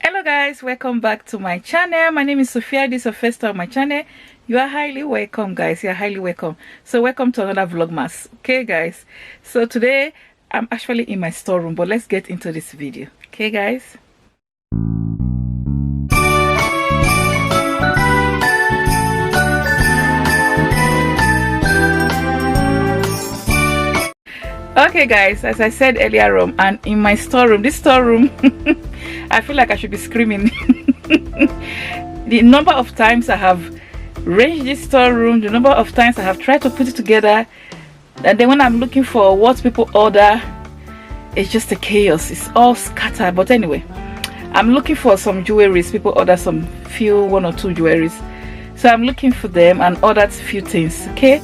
Hello guys, welcome back to my channel. My name is Sophia. This is your first time on my channel. You are highly welcome, guys. You are highly welcome. So welcome to another Vlogmas. Okay guys, so today I'm actually in my storeroom, but let's get into this video. Okay guys. Okay guys, as I said earlier on, and in my storeroom, this storeroom I feel like I should be screaming. The number of times I have ranged this storeroom, the number of times I have tried to put it together, and then when I'm looking for what people order, it's just a chaos. It's all scattered. But anyway, I'm looking for some jewelries. People order some one or two jewelries, so I'm looking for them and ordered a few things. Okay,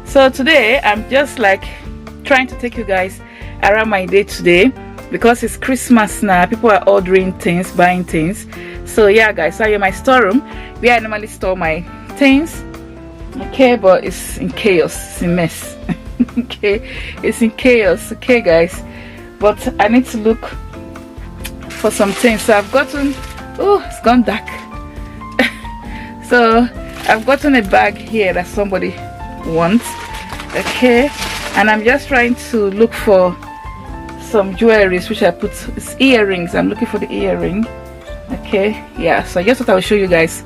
so today I'm just like trying to take you guys around my day today because it's Christmas now. People are ordering things, buying things. So yeah guys, so I'm in my storeroom where I normally store my things. Okay, but it's in chaos, it's a mess. Okay, it's in chaos. Okay guys, but I need to look for some things. So I've gotten, oh, it's gone dark. So I've gotten a bag here that somebody wants. Okay, and I'm just trying to look for some jewelries which I put. It's earrings. I'm looking for the earring. Okay, yeah, so I just thought I would show you guys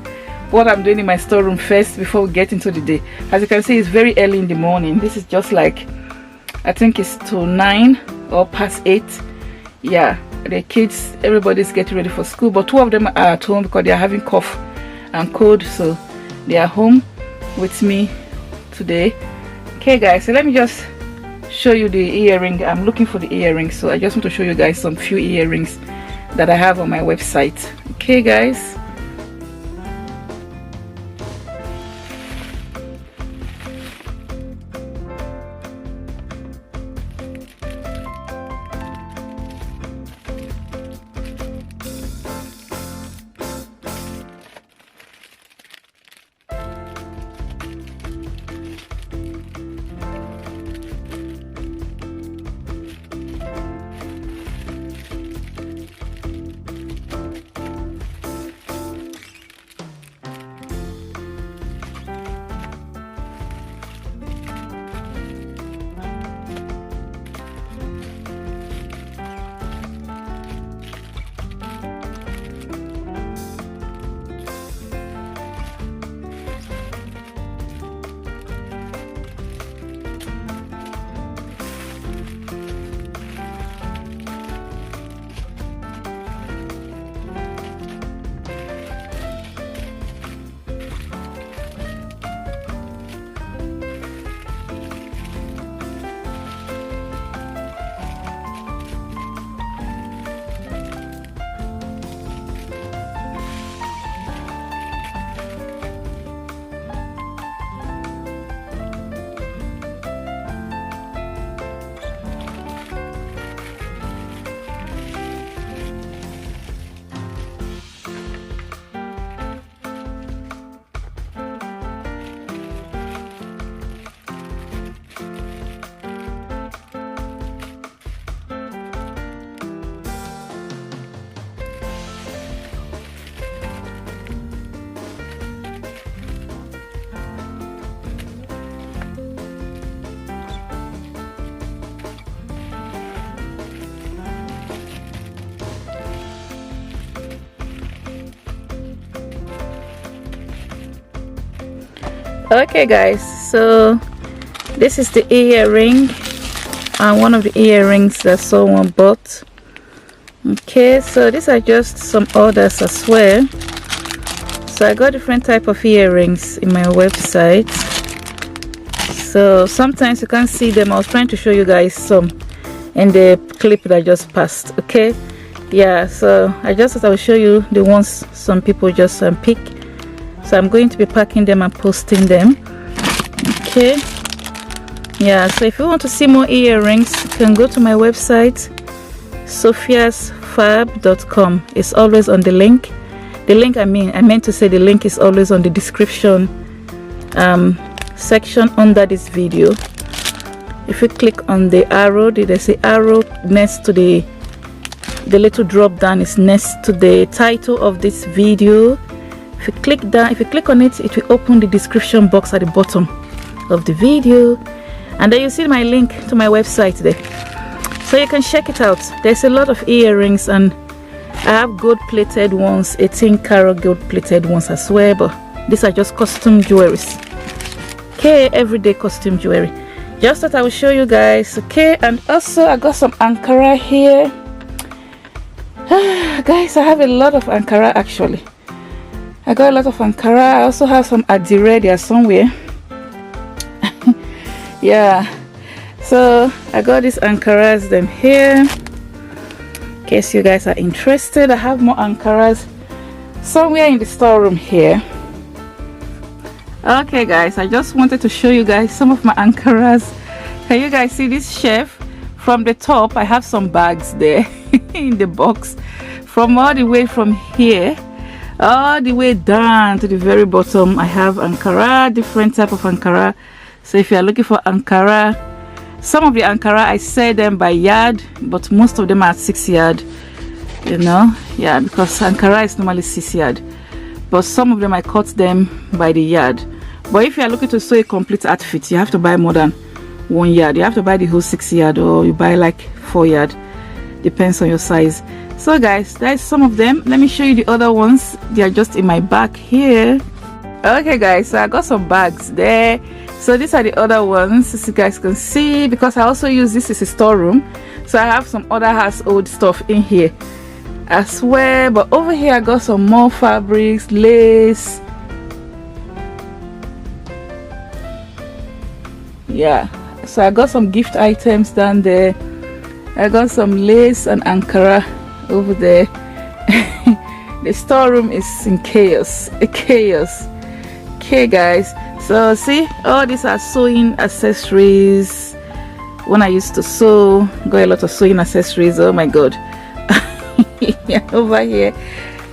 what I'm doing in my storeroom first before we get into the day. As you can see, it's very early in the morning. This is just like, I think it's to 9 or past 8. Yeah, the kids, everybody's getting ready for school, but two of them are at home because they are having cough and cold, so they are home with me today. Okay guys, so let me just show you the earring. I'm looking for the earrings, so I just want to show you guys some few earrings that I have on my website. Okay guys, okay guys, so this is the earring and one of the earrings that someone bought. Okay, so these are just some orders as well. So I got different type of earrings in my website, so sometimes you can't see them. I was trying to show you guys some in the clip that just passed. Okay, yeah, so I just thought I would show you the ones some people just pick. So I'm going to be packing them and posting them. Okay, yeah, so if you want to see more earrings, you can go to my website sophiasfab.com. It's always on the link. The link, I meant to say the link is always on the description section under this video. If you click on the arrow, there's an arrow next to the the little drop down is next to the title of this video. If you click on it, it will open the description box at the bottom of the video, and then you see my link to my website there, so you can check it out. There's a lot of earrings, and I have gold plated ones, 18-karat gold plated ones as well, but these are just costume jewelries. Okay, everyday costume jewelry. Just thought I will show you guys. Okay, and also I got some Ankara here. Guys, I have a lot of Ankara actually. I got a lot of Ankara. I also have some Adire there somewhere. Yeah, so I got these Ankaras them here. In case you guys are interested, I have more Ankaras somewhere in the storeroom here. Okay guys, I just wanted to show you guys some of my Ankaras. Can you guys see this shelf? From the top, I have some bags there in the box. From all the way from here, all the way down to the very bottom, I have Ankara, different type of Ankara. So if you are looking for Ankara, some of the Ankara I sell them by yard, but most of them are 6 yard, you know. Yeah, because Ankara is normally 6 yard, but some of them I cut them by the yard. But if you are looking to sew a complete outfit, you have to buy more than 1 yard. You have to buy the whole 6 yard, or you buy like 4 yard, depends on your size. So guys, that's some of them. Let me show you the other ones. They are just in my bag here. Okay guys, so I got some bags there. So these are the other ones, as you guys can see, because I also use this as a storeroom, so I have some other household stuff in here as well. But over here I got some more fabrics, lace. Yeah, so I got some gift items down there. I got some lace and Ankara over there. The storeroom is in chaos. Okay guys, so see, all these are sewing accessories. When I used to sew, got a lot of sewing accessories. Oh my god. Yeah, over here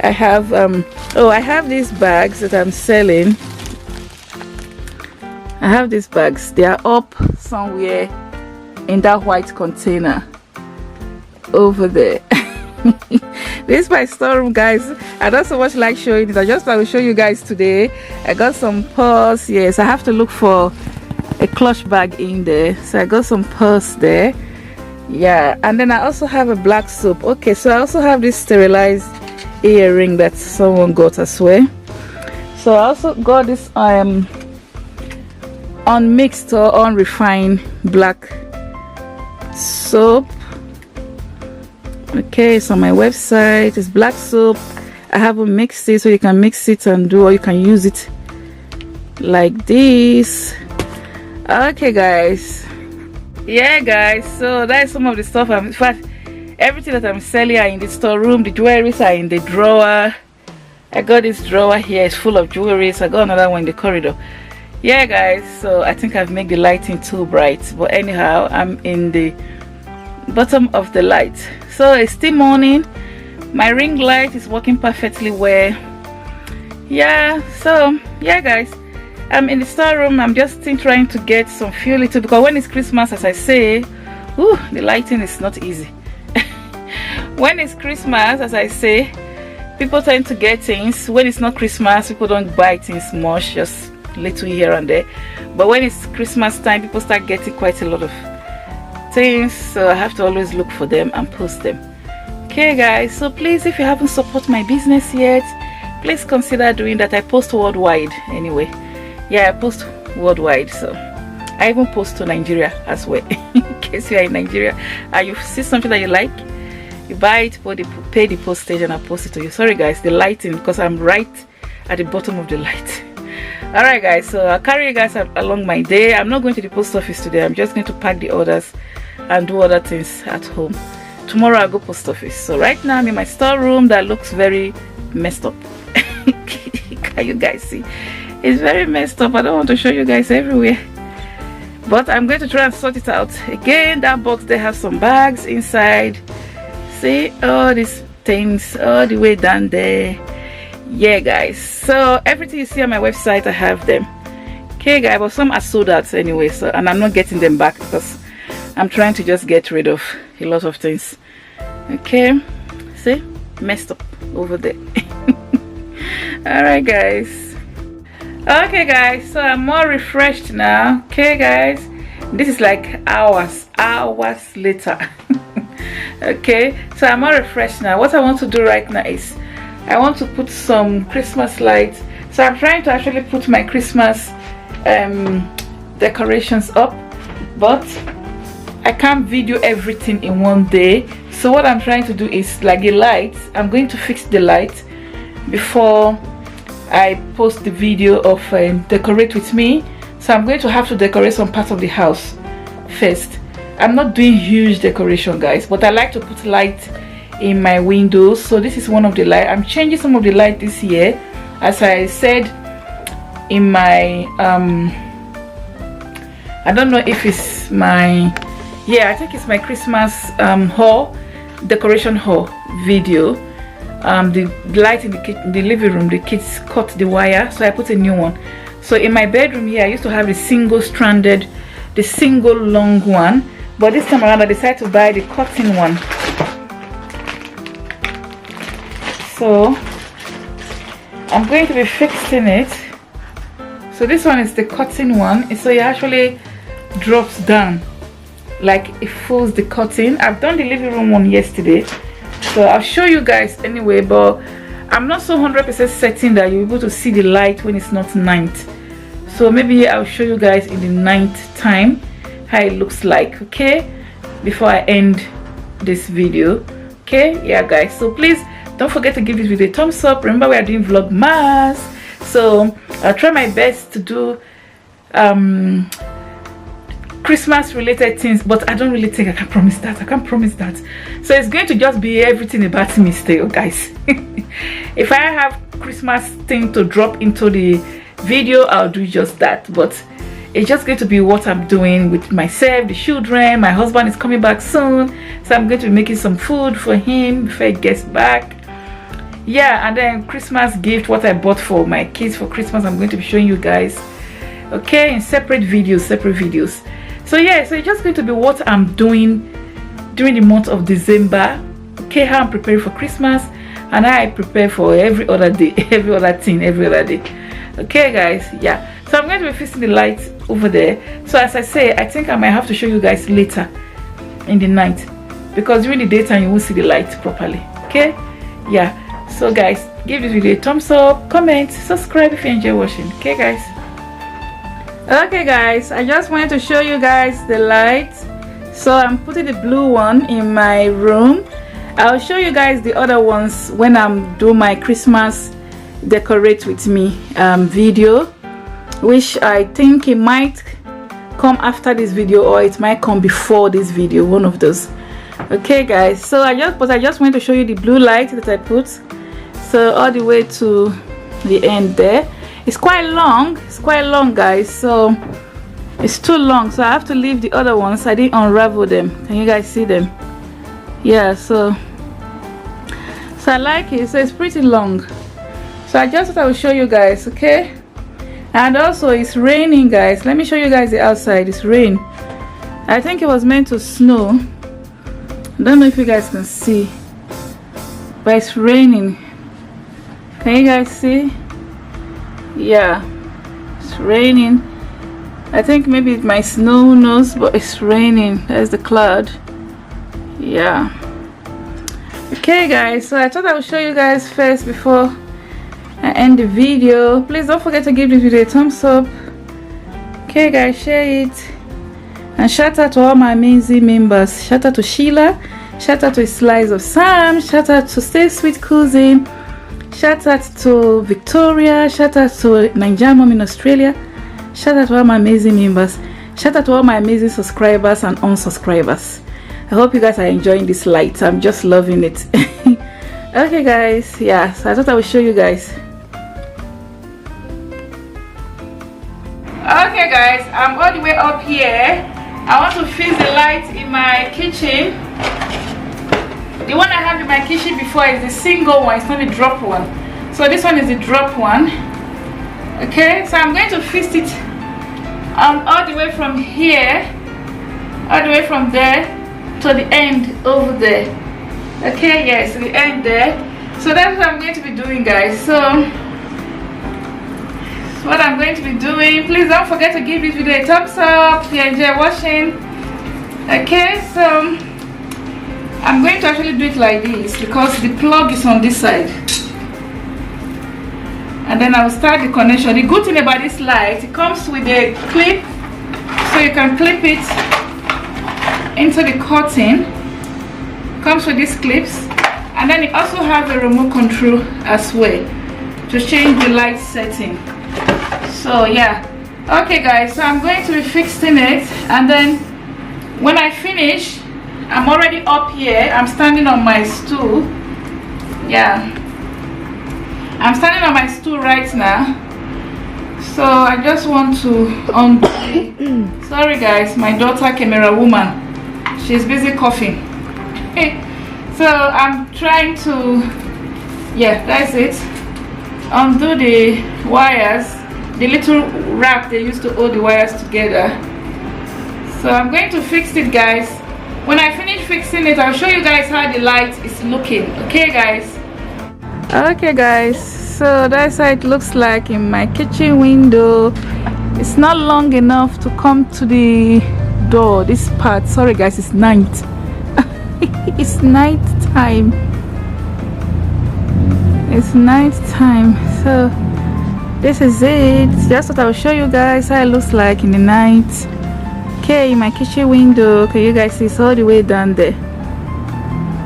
I have I have these bags that I'm selling. I have these bags. They are up somewhere in that white container over there. This is my storeroom, guys. I don't so much like showing it. I just want to show you guys today. I got some purse. Yes, I have to look for a clutch bag in there, so I got some purse there. Yeah, and then I also have a black soap. Okay, so I also have this sterilized earring that someone got as well. So I also got this unmixed or unrefined black soap. Okay, it's on my website. It's black soap. I haven't mixed it, so you can mix it and do, or you can use it like this. Okay guys, yeah guys, so that's some of the stuff. In fact, everything that I'm selling are in the storeroom. The jewelries are in the drawer. I got this drawer here, it's full of jewelry. So I got another one in the corridor. Yeah guys, so I think I've made the lighting too bright, but anyhow, I'm in the bottom of the light. So it's still morning. My ring light is working perfectly well. Yeah, so yeah guys, I'm in the storeroom. I'm just trying to get some fuel little, because when it's Christmas, as I say, the lighting is not easy. When it's Christmas, as I say, people tend to get things. When it's not Christmas, people don't buy things much, just little here and there. But when it's Christmas time, people start getting quite a lot of things, so I have to always look for them and post them. Okay guys, so please, if you haven't supported my business yet, please consider doing that. I post worldwide anyway. Yeah, I post worldwide, so I even post to Nigeria as well. In case you are in Nigeria and you see something that you like, you buy it, pay the postage, and I post it to you. Sorry guys, the lighting, because I'm right at the bottom of the light. All right guys, so I'll carry you guys along my day. I'm not going to the post office today. I'm just going to pack the orders and do other things at home. Tomorrow I'll go post office. So right now I'm in my storeroom that looks very messed up. Can you guys see? It's very messed up. I don't want to show you guys everywhere, but I'm going to try and sort it out. Again, that box, they have some bags inside. See all these things all the way down there. Yeah guys, so everything you see on my website, I have them. Okay guys, but some are sold out anyway, so, and I'm not getting them back because I'm trying to just get rid of a lot of things. Okay, see, messed up over there. All right guys, okay guys, so I'm more refreshed now. Okay guys, this is like hours later. Okay, so I'm more refreshed now. What I want to do right now is I want to put some Christmas lights. So I'm trying to actually put my Christmas decorations up, but I can't video everything in one day. So what I'm trying to do is, like the lights, I'm going to fix the light before I post the video of decorate with me. So I'm going to have to decorate some part of the house first. I'm not doing huge decoration guys, but I like to put light in my windows. So this is one of the light. I'm changing some of the light this year, as I said in my I don't know if it's my, yeah, I think it's my Christmas haul, decoration haul video. The light in the kitchen, the living room, the kids cut the wire, so I put a new one. So in my bedroom here, I used to have the single stranded, the single long one, but this time around I decided to buy the cutting one. So I'm going to be fixing it. So this one is the cutting one, so it actually drops down, like it folds the curtain. I've done the living room one yesterday, so I'll show you guys anyway, but I'm not so 100% certain that you're able to see the light when it's not night. So maybe I'll show you guys in the night time how it looks like, okay, before I end this video. Okay, yeah guys, so please don't forget to give this video a thumbs up. Remember, we are doing Vlogmas, so I'll try my best to do Christmas related things, but I don't really think I can promise that. I can't promise that. So it's going to just be everything about me still guys. If I have Christmas thing to drop into the video, I'll do just that, but it's just going to be what I'm doing with myself, the children. My husband is coming back soon, so I'm going to be making some food for him before he gets back. Yeah, and then Christmas gift, what I bought for my kids for Christmas, I'm going to be showing you guys, okay, in separate videos. So yeah, so it's just going to be what I'm doing during the month of December, okay, how I'm preparing for Christmas and how I prepare for every other day, every other thing, every other day. Okay guys, yeah, so I'm going to be fixing the lights over there. So as I say, I think I might have to show you guys later in the night, because during the daytime you won't see the light properly. Okay, yeah, so guys, give this video a thumbs up, comment, subscribe if you enjoy watching. Okay guys, okay guys, I just wanted to show you guys the lights. So I'm putting the blue one in my room. I'll show you guys the other ones when I'm doing my Christmas decorate with me video, which I think it might come after this video or it might come before this video, one of those. Okay guys, so I just want to show you the blue light that I put, so all the way to the end there. It's quite long guys, so it's too long, so I have to leave the other ones. I didn't unravel them. Can you guys see them? Yeah, so I like it. So it's pretty long, so I just thought I would show you guys. Okay, and also it's raining guys. Let me show you guys the outside. It's rain. I think it was meant to snow. I don't know if you guys can see, but it's raining. Can you guys see? Yeah, it's raining. I think maybe it might snow, who knows, but it's raining. There's the cloud. Yeah. Okay guys, so I thought I would show you guys first before I end the video. Please don't forget to give this video a thumbs up. Okay guys, share it, and shout out to all my amazing members. Shout out to Sheila, shout out to a Slice of Sam, shout out to Stay Sweet Cousin, shout out to Victoria, shout out to Nigeria Mom in Australia, shout out to all my amazing members, shout out to all my amazing subscribers and unsubscribers. I hope you guys are enjoying this light. I'm just loving it. Okay guys, yeah, so I thought I would show you guys. Okay guys, I'm all the way up here. I want to fix the light in my kitchen. The one I have in my kitchen before is the single one, it's not the drop one. So this one is the drop one. Okay, so I'm going to fix it all the way from here, all the way from there to the end over there. Okay, yes, the end there. So that's what I'm going to be doing, guys. So what I'm going to be doing, please don't forget to give this video a thumbs up if you enjoy watching. Okay, so I'm going to actually do it like this because the plug is on this side, and then I'll start the connection. The good thing about this light, it comes with a clip, so you can clip it into the curtain. Comes with these clips, and then it also has a remote control as well to change the light setting. So yeah, okay guys, so I'm going to be fixing it, and then when I finish, I'm already up here. I'm standing on my stool. Yeah, I'm standing on my stool right now. So I just want to undo. Sorry guys, my daughter camera woman, she's busy coughing. So I'm trying to, yeah, that's it, undo the wires, the little wrap they used to hold the wires together. So I'm going to fix it, guys. When I finish fixing it, I'll show you guys how the light is looking. Okay guys? Okay guys, so that's how it looks like in my kitchen window. It's not long enough to come to the door, this part. Sorry guys, it's night. It's night time. It's night time. So this is it. Just what I'll show you guys how it looks like in the night. Okay, my kitchen window. Okay, you guys see it's all the way down there.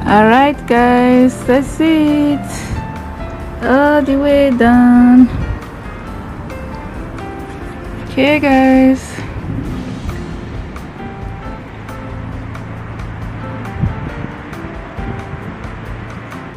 Alright guys, that's it. All the way down. Okay guys.